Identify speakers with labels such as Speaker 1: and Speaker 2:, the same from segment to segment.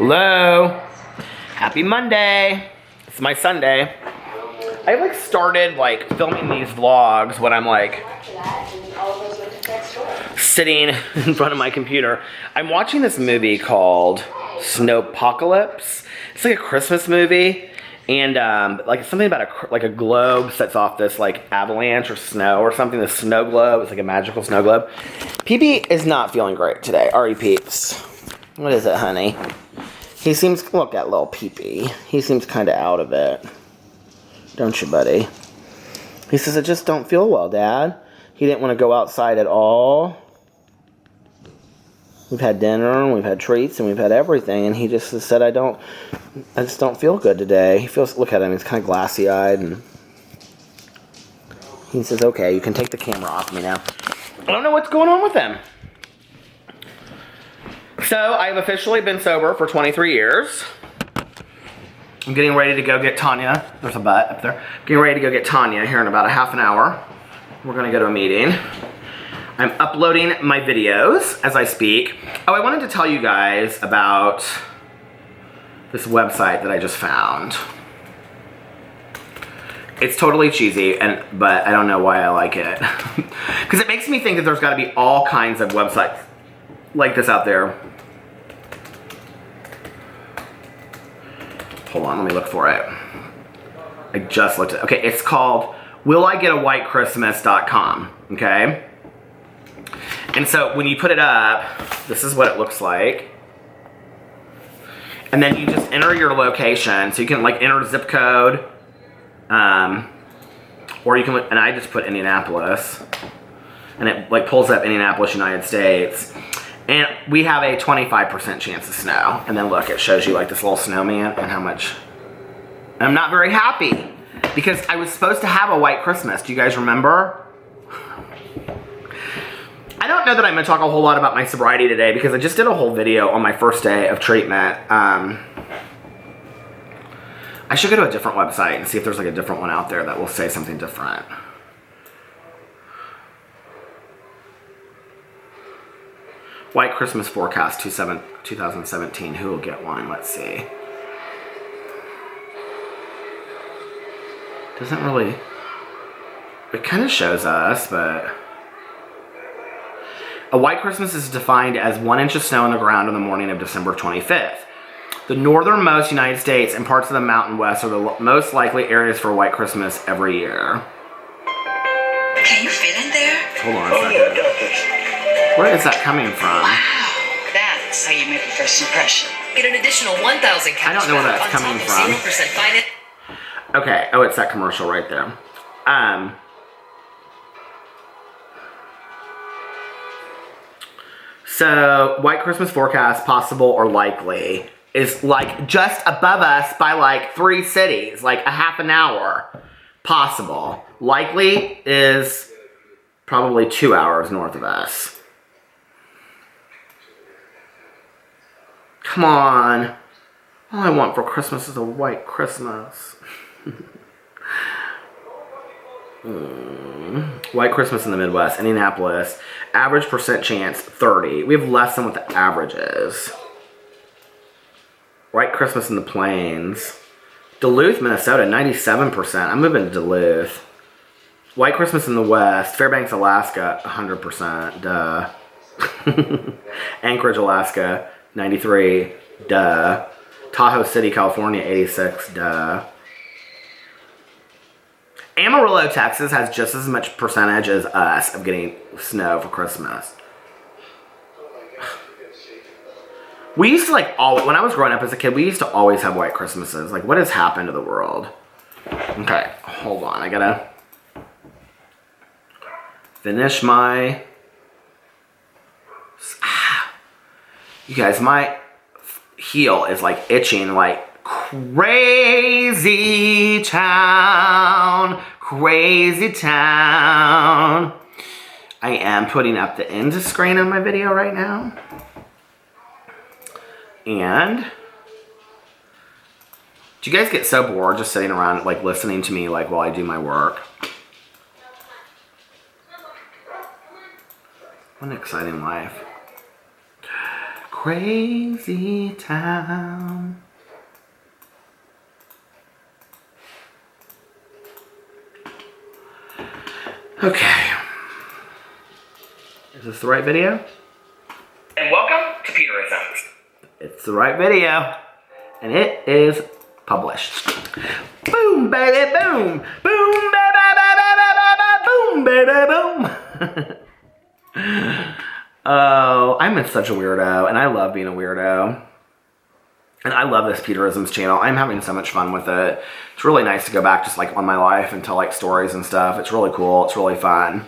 Speaker 1: Hello. Happy Monday. It's my Sunday. I like started like filming these vlogs when I'm like sitting in front of my computer. I'm watching this movie called Snowpocalypse. It's like a Christmas movie, and like something about a globe sets off this like avalanche or snow or something. The snow globe. It's like a magical snow globe. PP is not feeling great today. Ari Peeps. What is it, honey? He seems, look at little Pee-Pee. He seems kind of out of it. Don't you, buddy? He says, I just don't feel well, Dad. He didn't want to go outside at all. We've had dinner, and we've had treats, and we've had everything, and he just said, I just don't feel good today. He feels, look at him, he's kind of glassy-eyed, and he says, okay, you can take the camera off me now. I don't know what's going on with him. So, I've officially been sober for 23 years. I'm getting ready to go get Tanya. There's a butt up there. Getting ready to go get Tanya here in about a half an hour. We're going to go to a meeting. I'm uploading my videos as I speak. Oh, I wanted to tell you guys about this website that I just found. It's totally cheesy, but I don't know why I like it. Because it makes me think that there's got to be all kinds of websites like this out there. Hold on, let me look for it. I just looked at it. Okay, it's called willigetawhitechristmas.com, okay? And so when you put it up, this is what it looks like. And then you just enter your location. So you can like enter zip code. Or you can, and I just put Indianapolis. And it like pulls up Indianapolis, United States. And we have a 25% chance of snow. And then look, it shows you like this little snowman and how much. And I'm not very happy because I was supposed to have a white Christmas. Do you guys remember? I don't know that I'm going to talk a whole lot about my sobriety today because I just did a whole video on my first day of treatment. I should go to a different website and see if there's like a different one out there that will say something different. White Christmas forecast 2017. Who will get one? Let's see. Doesn't really. It kind of shows us, but. A white Christmas is defined as 1 inch of snow on the ground on the morning of December 25th. The northernmost United States and parts of the Mountain West are the most likely areas for a white Christmas every year.
Speaker 2: Can you fit in there?
Speaker 1: Hold on a second. Where is that coming from?
Speaker 2: Wow, that's how you make a first impression. Get an additional 1,000
Speaker 1: I don't know where that's coming from.
Speaker 2: 0% finance.
Speaker 1: Okay, oh, it's that commercial right there. So, white Christmas forecast, possible or likely, is like just above us by like 3 cities, like a half an hour. Possible. Likely is probably 2 hours north of us. Come on. All I want for Christmas is a white Christmas. White Christmas in the Midwest, Indianapolis. Average percent chance, 30. We have less than what the average is. White Christmas in the Plains. Duluth, Minnesota, 97%. I'm moving to Duluth. White Christmas in the West. Fairbanks, Alaska, 100%. Duh. Anchorage, Alaska, 93. Duh. Tahoe City, California, 86. Duh. Amarillo, Texas has just as much percentage as us of getting snow for Christmas. We used to like when I was growing up as a kid, we used to always have white Christmases. Like, what has happened to the world? Okay, hold on. I gotta finish my. You guys, my heel is like itching like crazy town. Crazy town. I am putting up the end screen on my video right now. And do you guys get so bored just sitting around like listening to me like while I do my work? What an exciting life. crazy town. Okay. Is this the right video? And welcome to Peterisms. It's the right video. And it is published. Boom, baby, boom. Boom, baby, boom, baby, boom. Oh, I'm such a weirdo, and I love being a weirdo. And I love this Peterisms channel. I'm having so much fun with it. It's really nice to go back just like on my life and tell like stories and stuff. It's really cool. It's really fun.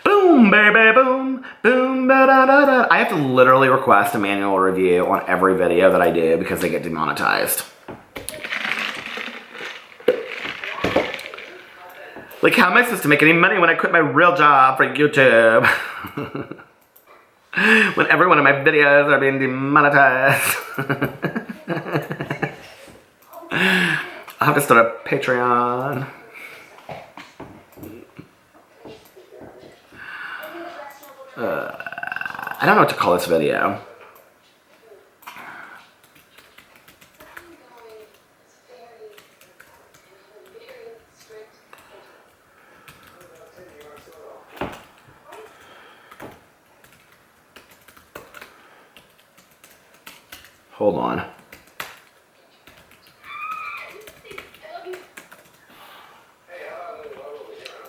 Speaker 1: Boom, baby, boom, boom, da da da da. I have to literally request a manual review on every video that I do because they get demonetized. Like, how am I supposed to make any money when I quit my real job for YouTube? When every one of my videos are being demonetized. I'll have to start a Patreon. I don't know what to call this video. Hold on.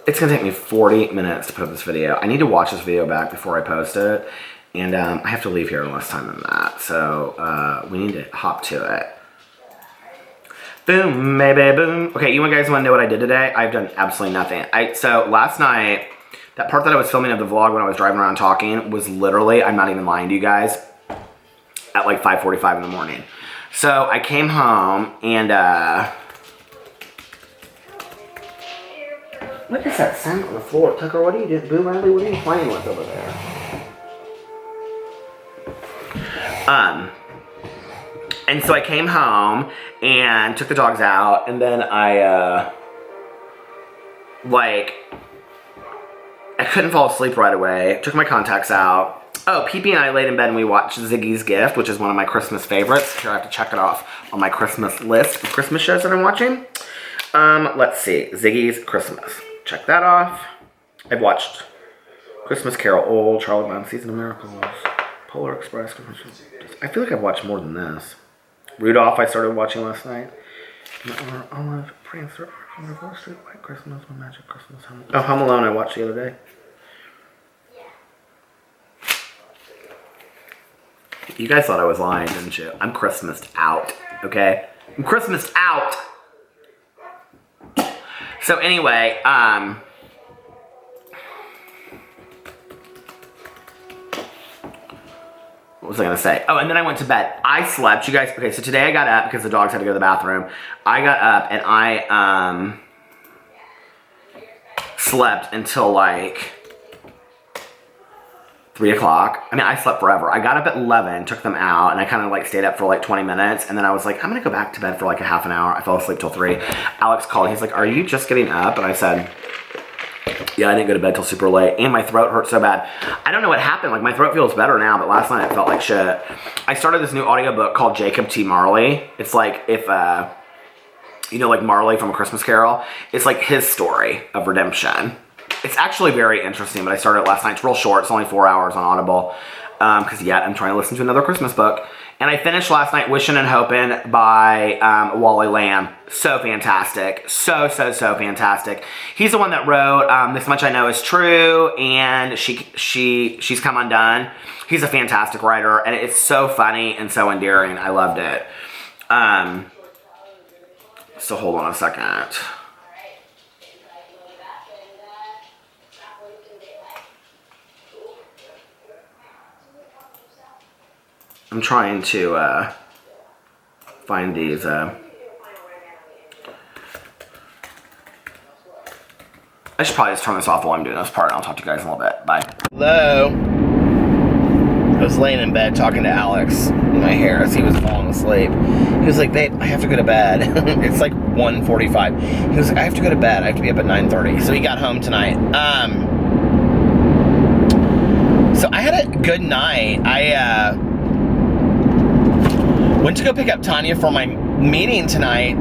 Speaker 1: It's gonna take me 40 minutes to put up this video. I need to watch this video back before I post it. And I have to leave here in less time than that. So we need to hop to it. Boom, baby, boom. Okay, you guys wanna know what I did today? I've done absolutely nothing. So last night, that part that I was filming of the vlog when I was driving around talking was literally, I'm not even lying to you guys, at like 5:45 in the morning. So I came home and what is that sound on the floor? Tucker, what are you doing? Boo Riley, what are you playing with over there? And so I came home and took the dogs out, and then I couldn't fall asleep right away. Took my contacts out. Oh, Pee-Pee and I laid in bed and we watched Ziggy's Gift, which is one of my Christmas favorites. Here, I have to check it off on my Christmas list of Christmas shows that I'm watching. Let's see. Ziggy's Christmas. Check that off. I've watched Christmas Carol, Old, Charlie Brown, Season of Miracles, Polar Express. I feel like I've watched more than this. Rudolph I started watching last night. Olive, Prancer, Wall Street, White Christmas, My Magic Christmas, Home. Oh, Home Alone I watched the other day. You guys thought I was lying, didn't you? I'm Christmased out, okay? I'm Christmased out! So anyway, what was I gonna say? Oh, and then I went to bed. I slept, you guys, okay, so today I got up because the dogs had to go to the bathroom. I got up and I, slept until like 3 o'clock. I mean, I slept forever. I got up at 11, took them out, and I kind of like stayed up for like 20 minutes, and then I was like, I'm gonna go back to bed for like a half an hour. I fell asleep till 3. Alex called, he's like, are you just getting up? And I said, yeah, I didn't go to bed till super late, and my throat hurt so bad. I don't know what happened, like my throat feels better now, but last night it felt like shit. I started this new audiobook called Jacob T. Marley. It's like if, you know, like Marley from A Christmas Carol, it's like his story of redemption. It's actually very interesting, but I started it last night. It's real short. It's only 4 hours on Audible. Because yet I'm trying to listen to another Christmas book. And I finished last night Wishing and Hoping by Wally Lamb. So fantastic. So fantastic. He's the one that wrote This Much I Know Is True and She's Come Undone. He's a fantastic writer, and it's so funny and so endearing. I loved it. So hold on a second. I'm trying to find these. I should probably just turn this off while I'm doing this part, and I'll talk to you guys in a little bit. Bye. Hello. I was laying in bed talking to Alex in my hair as he was falling asleep. He was like, babe, I have to go to bed. It's like 1:45. He was like, I have to go to bed. I have to be up at 9:30. So he got home tonight. So I had a good night. I went to go pick up Tanya for my meeting tonight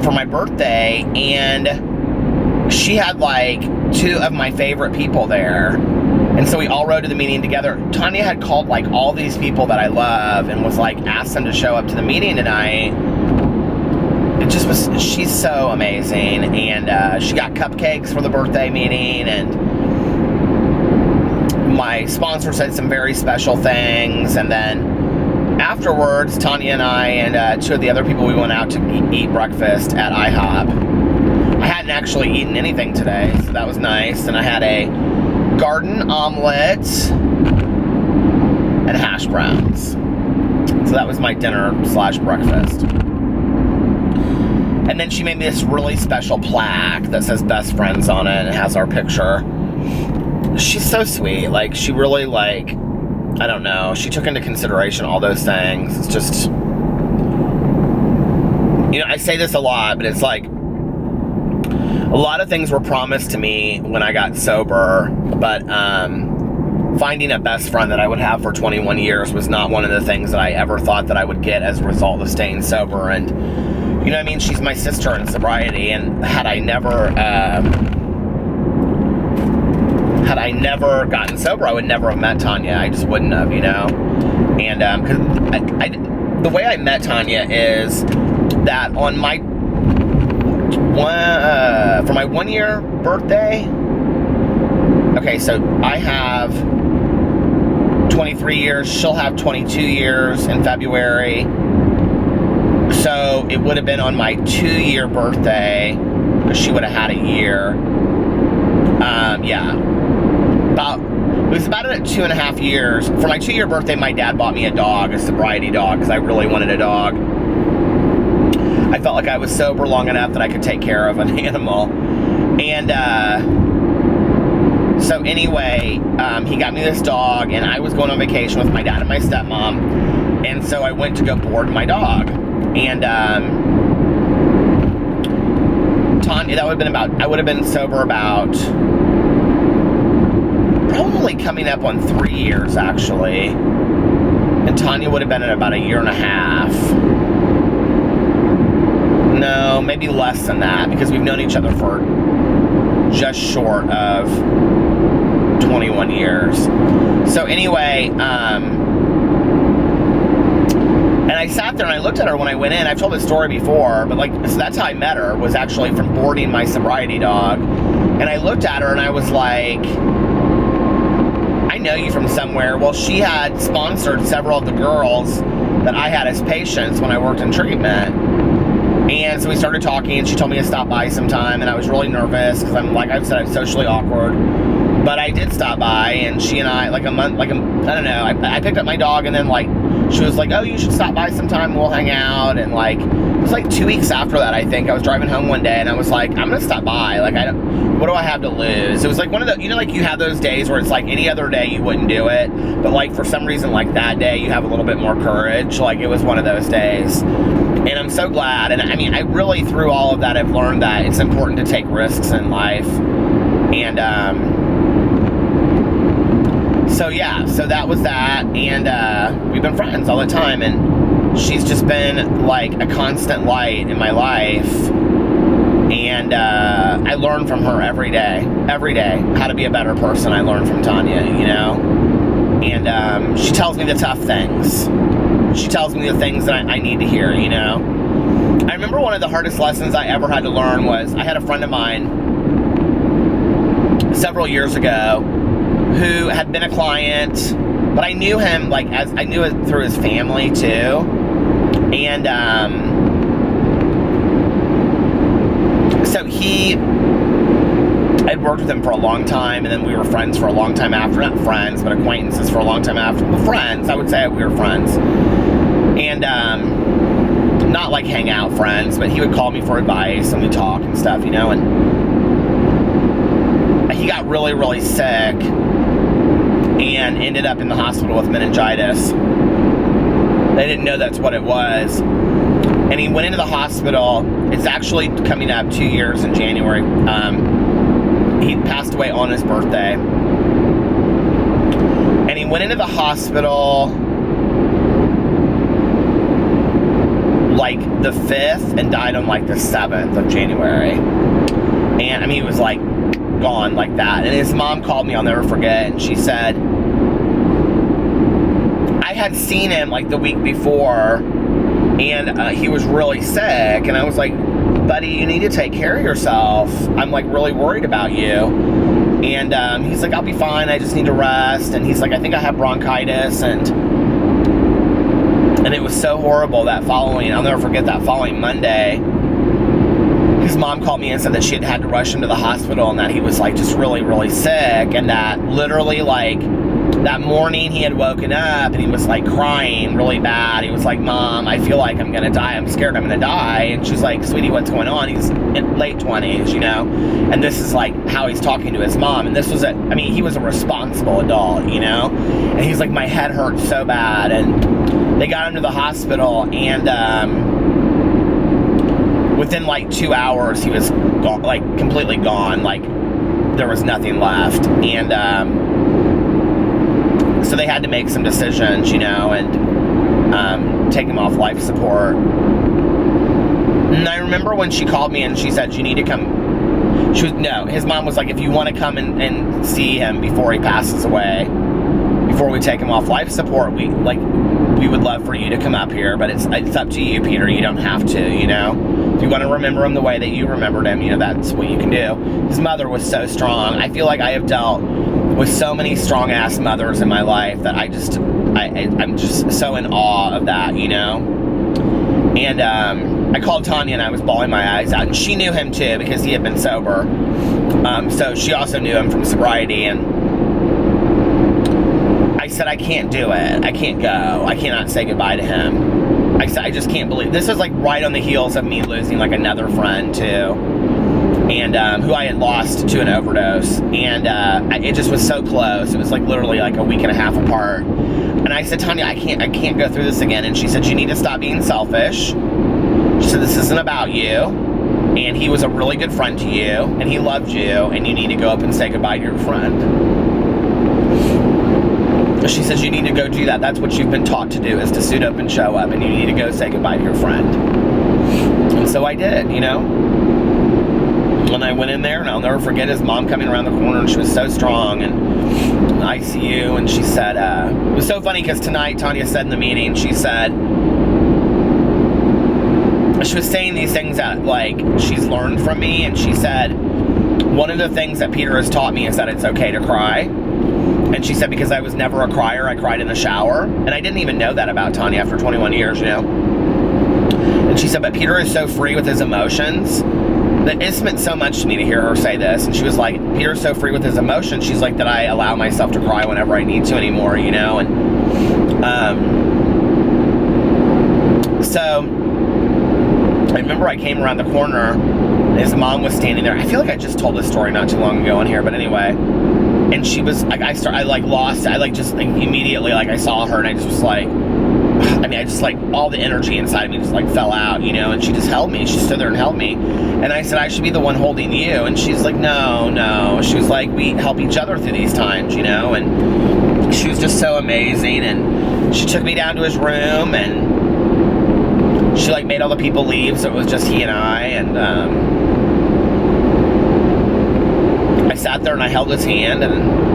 Speaker 1: for my birthday, and she had like 2 of my favorite people there. And so we all rode to the meeting together. Tanya had called like all these people that I love and was like, asked them to show up to the meeting tonight. It just was, she's so amazing. And she got cupcakes for the birthday meeting, and my sponsor said some very special things. And then afterwards, Tanya and I and 2 of the other people, we went out to eat breakfast at IHOP. I hadn't actually eaten anything today, so that was nice. And I had a garden omelet and hash browns. So that was my dinner / breakfast. And then she made me this really special plaque that says best friends on it, and it has our picture. She's so sweet. Like, she really, like, I don't know, she took into consideration all those things. It's just, you know, I say this a lot, but it's like, a lot of things were promised to me when I got sober, but finding a best friend that I would have for 21 years was not one of the things that I ever thought that I would get as a result of staying sober. And, you know what I mean? She's my sister in sobriety, and had I never gotten sober, I would never have met Tanya. I just wouldn't have, you know? And, cause the way I met Tanya is that on my for my 1-year birthday. Okay, so I have 23 years. She'll have 22 years in February. So it would have been on my 2-year birthday, because she would have had a year. Yeah. It was about at 2.5 years. For my 2-year birthday, my dad bought me a dog, a sobriety dog, because I really wanted a dog. I felt like I was sober long enough that I could take care of an animal. And so anyway, he got me this dog, and I was going on vacation with my dad and my stepmom. And so I went to go board my dog. And Tanya, that would have been about, I would have been sober about, probably coming up on 3 years, actually. And Tanya would have been at about 1.5 years. No, maybe less than that, because we've known each other for just short of 21 years. So anyway, and I sat there and I looked at her when I went in. I've told this story before, but like, so that's how I met her, was actually from boarding my sobriety dog. And I looked at her and I was like, I know you from somewhere. Well, she had sponsored several of the girls that I had as patients when I worked in treatment. And so we started talking, and she told me to stop by sometime, and I was really nervous, because I'm, like I said, I'm socially awkward. But I did stop by, and she and I, I don't know, I picked up my dog, and then, like, she was like, oh, you should stop by sometime, we'll hang out. And, like, it was like 2 weeks after that, I think. I was driving home one day, and I was like, I'm gonna stop by. Like, what do I have to lose? It was like one of the, you know, like, you have those days where it's like any other day you wouldn't do it, but, like, for some reason, like, that day you have a little bit more courage. Like, it was one of those days. And I'm so glad. And I mean, I really, through all of that, I've learned that it's important to take risks in life. And so yeah, so that was that. And we've been friends all the time. And she's just been like a constant light in my life. And I learn from her every day. Every day. How to be a better person, I learn from Tanya, you know? And she tells me the tough things. She tells me the things that I need to hear, you know? I remember one of the hardest lessons I ever had to learn was, I had a friend of mine several years ago who had been a client, but I knew him, like, as I knew it through his family, too. And, so I'd worked with him for a long time, and then we were friends for a long time after. Not friends, but acquaintances for a long time after. Well, friends, I would say we were friends. And, not like hang out friends, but he would call me for advice, and we'd talk and stuff, you know, and he got really, really sick, and ended up in the hospital with meningitis. They didn't know that's what it was. And he went into the hospital. It's actually coming up 2 years in January. He passed away on his birthday. And he went into the hospital like the 5th and died on like the 7th of January. And I mean, he was like gone like that. And his mom called me, I'll never forget, and she said, I had seen him like the week before, and he was really sick, and I was like, buddy, you need to take care of yourself. I'm like really worried about you. And he's like, I'll be fine, I just need to rest. And he's like, I think I have bronchitis. And it was so horrible that following, I'll never forget that following Monday, his mom called me and said that she had to rush him to the hospital and that he was like just really, really sick. And that literally like that morning he had woken up and he was like crying really bad. He was like, Mom, I feel like I'm gonna die. I'm scared I'm gonna die. And she's like, sweetie, what's going on? He's in late 20s, you know? And this is like how he's talking to his mom. And this was he was a responsible adult, you know? And he's like, my head hurts so bad. And they got him to the hospital, and within like 2 hours he was gone, like completely gone. Like there was nothing left. And so they had to make some decisions, you know, and take him off life support. And I remember when she called me and she said, you need to come. His mom was like, if you want to come and see him before he passes away, before we take him off life support, we would love for you to come up here, but it's up to you, Peter. You don't have to, you know. If you want to remember him the way that you remembered him, you know, that's what you can do. His mother was so strong. I feel like I have dealt with so many strong-ass mothers in my life that I'm just so in awe of that, you know. And I called Tanya and I was bawling my eyes out, and she knew him too because he had been sober. So she also knew him from sobriety, and I said, I can't do it. I can't go. I cannot say goodbye to him. I said, I just can't believe. This was like right on the heels of me losing like another friend too, and who I had lost to an overdose. And it just was so close. It was like literally like a week and a half apart. And I said, Tanya, I can't go through this again. And she said, you need to stop being selfish. She said, this isn't about you. And he was a really good friend to you, and he loved you, and you need to go up and say goodbye to your friend. She says, you need to go do that. That's what you've been taught to do, is to suit up and show up, and you need to go say goodbye to your friend. And so I did, you know. When I went in there, and I'll never forget his mom coming around the corner, and she was so strong, and ICU, and she said, it was so funny because tonight, Tanya said in the meeting, she said, she was saying these things that, like, she's learned from me, and she said, one of the things that Peter has taught me is that it's okay to cry. And she said, because I was never a crier, I cried in the shower. And I didn't even know that about Tanya after 21 years, you know. And she said, but Peter is so free with his emotions. That it meant so much to me to hear her say this. And she was like, Peter's so free with his emotions. She's like, that I allow myself to cry whenever I need to anymore, you know. And so I remember I came around the corner, and his mom was standing there. I feel like I just told this story not too long ago in here, but anyway. And she was like, I immediately, like, I saw her, and I just was like, I just like, all the energy inside of me just like fell out, you know. And she just held me. She stood there and held me. And I said, I should be the one holding you. And she's like, no. She was like, we help each other through these times, you know. And she was just so amazing. And she took me down to his room, and she like made all the people leave, so it was just he and I. And I sat there and I held his hand, and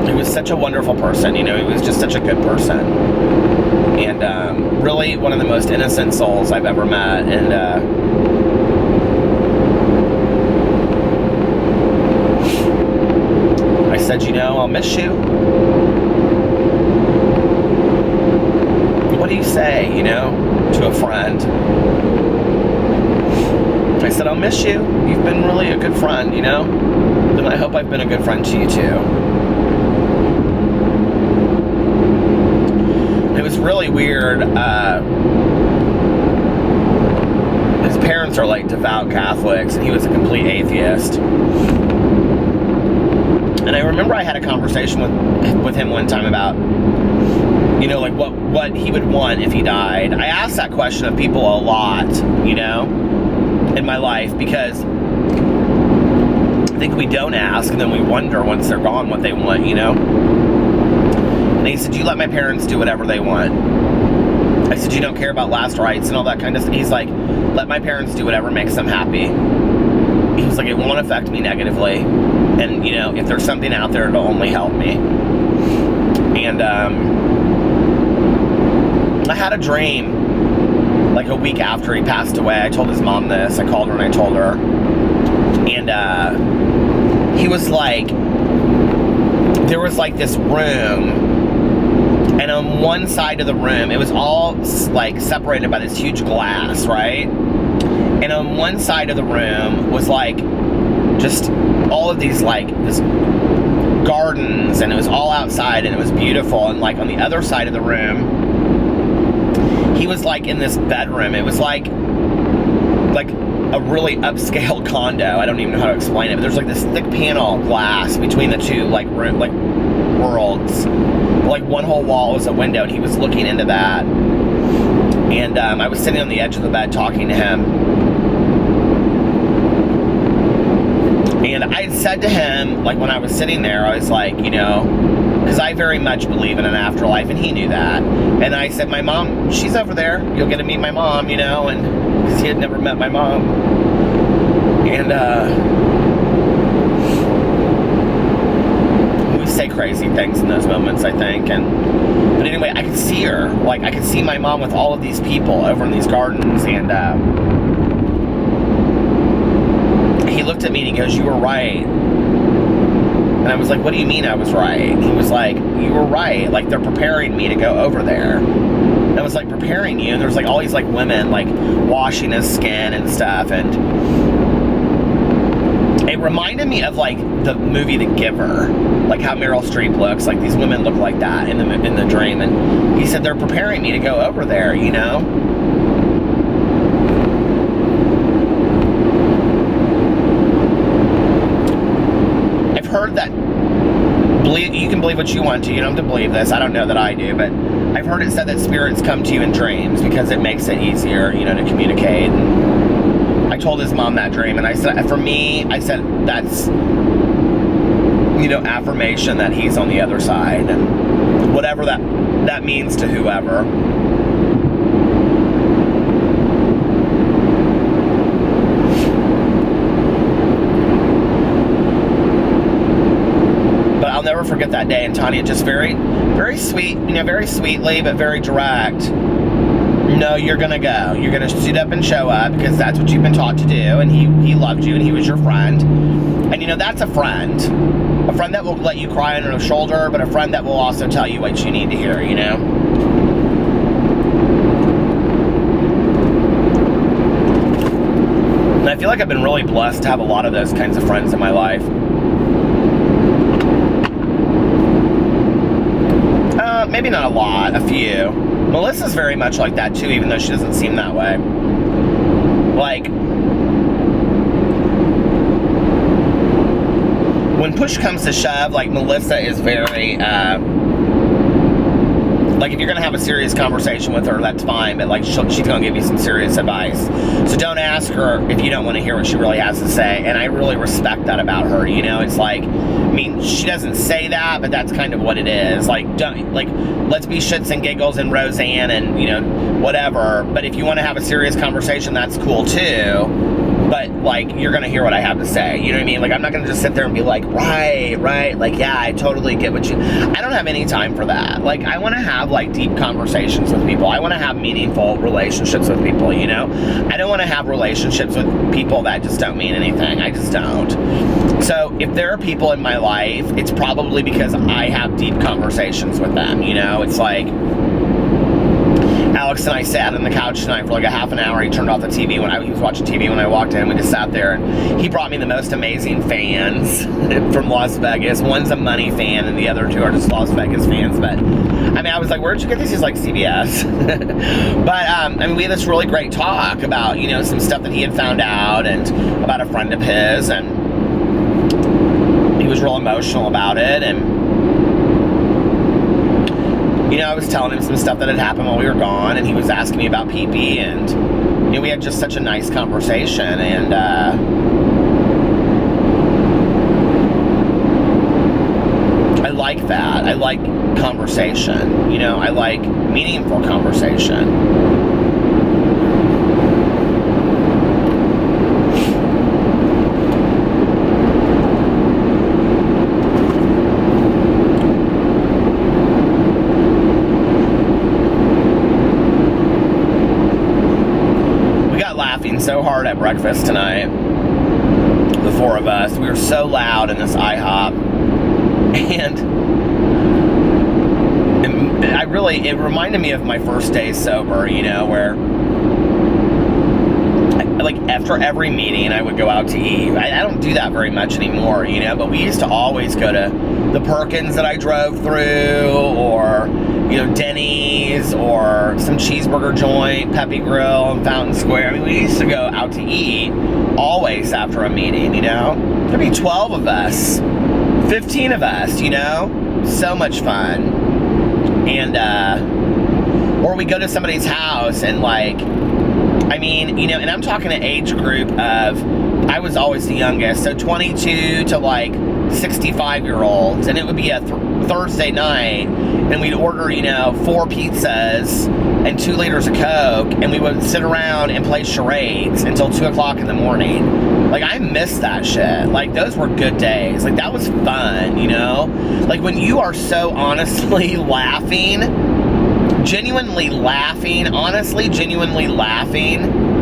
Speaker 1: he was such a wonderful person, you know. He was just such a good person, and really one of the most innocent souls I've ever met. And I said, you know, I'll miss you. What do you say, you know, to a friend? I said, I'll miss you. You've been really a good friend, you know? And I hope I've been a good friend to you, too. It was really weird. His parents are, like, devout Catholics, and he was a complete atheist. And I remember I had a conversation with him one time about, you know, like, what he would want if he died. I asked that question of people a lot, you know, in my life, because think we don't ask, and then we wonder once they're gone what they want, you know? And he said, you let my parents do whatever they want. I said, you don't care about last rites and all that kind of stuff? He's like, let my parents do whatever makes them happy. He was like, it won't affect me negatively. And, you know, if there's something out there, it'll only help me. And, I had a dream, like a week after he passed away. I told his mom this. I called her and I told her. And, he was like, there was like this room, and on one side of the room, it was all like separated by this huge glass, right? And on one side of the room was like just all of these like this gardens, and it was all outside and it was beautiful. And like on the other side of the room, he was like in this bedroom. It was like a really upscale condo. I don't even know how to explain it, but there's like this thick panel glass between the two like worlds. Like one whole wall was a window, and he was looking into that. And I was sitting on the edge of the bed talking to him. And I had said to him, like when I was sitting there, I was like, you know, because I very much believe in an afterlife, and he knew that. And I said, my mom, she's over there. You'll get to meet my mom, you know, and because he had never met my mom. And we say crazy things in those moments, I think. But anyway, I could see her. Like, I could see my mom with all of these people over in these gardens. And he looked at me and he goes, you were right. And I was like, what do you mean I was right? He was like, you were right. Like, they're preparing me to go over there. And I was like, preparing you? And there was like all these like women like washing his skin and stuff. And it reminded me of like the movie The Giver. Like how Meryl Streep looks. Like these women look like that in the dream. And he said, they're preparing me to go over there, you know? Heard that you can believe what you want to. You don't have to believe this. I don't know that I do, but I've heard it said that spirits come to you in dreams because it makes it easier, you know, to communicate. And I told his mom that dream, and I said, for me, I said that's, you know, affirmation that he's on the other side, and whatever that means to whoever. I'll never forget that day, and Tanya just very, very sweet, you know, very sweetly, but very direct. No, you're gonna go. You're gonna suit up and show up because that's what you've been taught to do, and he loved you, and he was your friend. And you know, that's a friend. A friend that will let you cry on her shoulder, but a friend that will also tell you what you need to hear, you know? And I feel like I've been really blessed to have a lot of those kinds of friends in my life. Maybe not a lot, a few. Melissa's very much like that too, even though she doesn't seem that way. Like, when push comes to shove, like Melissa is very, like if you're gonna have a serious conversation with her, that's fine, but like she's gonna give you some serious advice. So don't ask her if you don't want to hear what she really has to say, and I really respect that about her, you know? It's like, I mean, she doesn't say that, but that's kind of what it is. Like, let's be shits and giggles and Roseanne and, you know, whatever, but if you want to have a serious conversation, that's cool too. But, like, you're going to hear what I have to say. You know what I mean? Like, I'm not going to just sit there and be like, right. Like, yeah, I totally get what you... I don't have any time for that. Like, I want to have, like, deep conversations with people. I want to have meaningful relationships with people, you know? I don't want to have relationships with people that just don't mean anything. I just don't. So, if there are people in my life, it's probably because I have deep conversations with them, you know? It's like... Alex and I sat on the couch tonight for like a half an hour. He turned off the TV he was watching TV when I walked in. We just sat there, and he brought me the most amazing fans from Las Vegas. One's a Money fan, and the other two are just Las Vegas fans. But I mean, I was like, "Where'd you get these?" He's like, "CBS." But I mean, we had this really great talk about, you know, some stuff that he had found out and about a friend of his, and he was real emotional about it. And you know, I was telling him some stuff that had happened while we were gone, and he was asking me about pee-pee, and, you know, we had just such a nice conversation, and, like that. I like conversation, you know, I like meaningful conversation. So hard at breakfast tonight, the four of us. We were so loud in this IHOP, and it reminded me of my first day sober, you know, where like after every meeting I would go out to eat. I don't do that very much anymore, you know, but we used to always go to the Perkins that I drove through, or, you know, Denny's, or some cheeseburger joint, Peppy Grill in Fountain Square. I mean, we used to go out to eat always after a meeting, you know. There'd be 12 of us, 15 of us, you know. So much fun. And, or we go to somebody's house and, like, I mean, you know, and I'm talking an age group of, I was always the youngest, so 22 to like 65-year-olds, and it would be a Thursday night, and we'd order, you know, 4 pizzas and 2 liters of Coke, and we would sit around and play charades until 2 o'clock in the morning. Like, I miss that shit. Like, those were good days. Like, that was fun, you know? Like, when you are so honestly laughing, genuinely laughing, honestly, genuinely laughing,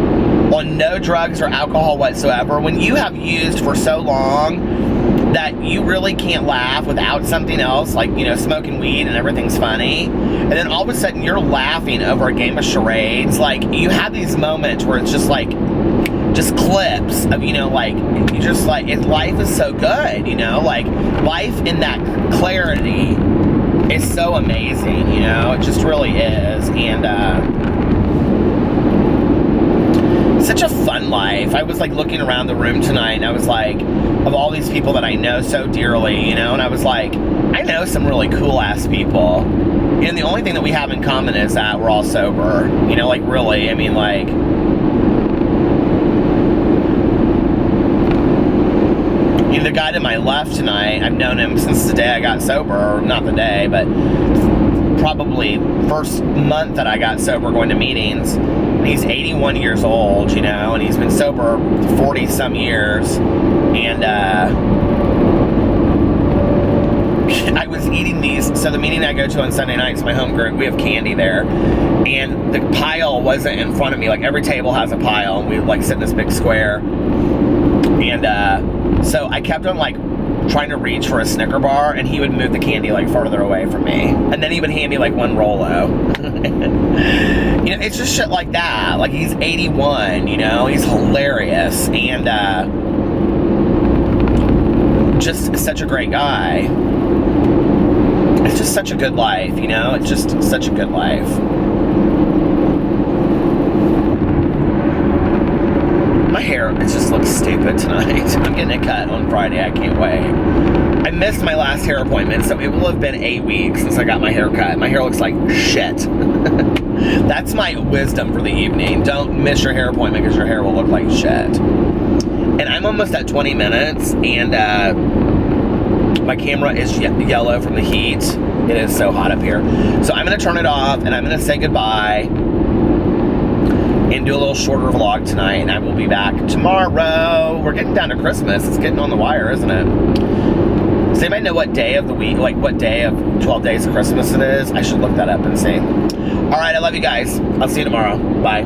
Speaker 1: on no drugs or alcohol whatsoever, when you have used for so long that you really can't laugh without something else, like, you know, smoking weed and everything's funny, and then all of a sudden you're laughing over a game of charades, like, you have these moments where it's just like, just clips of, you know, like, you just like, life is so good, you know, like, life in that clarity is so amazing, you know, it just really is. And such a fun life. I was like looking around the room tonight, and I was like, of all these people that I know so dearly, you know, and I was like, I know some really cool ass people, and the only thing that we have in common is that we're all sober, you know, like, really. I mean, like, you know, the guy to my left tonight, I've known him since the day I got sober, or not the day, but probably first month that I got sober going to meetings. And he's 81 years old, you know, and he's been sober 40 some years. And I was eating these, so the meeting I go to on Sunday nights, my home group, we have candy there, and the pile wasn't in front of me. Like, every table has a pile, and we like sit in this big square. And so I kept on like trying to reach for a Snicker bar, and he would move the candy like farther away from me, and then he would hand me like one Rolo. You know, it's just shit like that. Like, he's 81, you know, he's hilarious, and just such a great guy. It's just such a good life, you know, it's just such a good life. My hair, it just looks stupid tonight. I'm getting it cut on Friday. I can't wait. I missed my last hair appointment, so it will have been 8 weeks since I got my hair cut. My hair looks like shit. That's my wisdom for the evening. Don't miss your hair appointment, because your hair will look like shit. And I'm almost at 20 minutes, and my camera is yellow from the heat. It is so hot up here. So I'm going to turn it off, and I'm going to say goodbye and do a little shorter vlog tonight, and I will be back tomorrow. We're getting down to Christmas. It's getting on the wire, isn't it? Does anybody know what day of the week, like what day of 12 days of Christmas it is? I should look that up and see. All right, I love you guys. I'll see you tomorrow. Bye.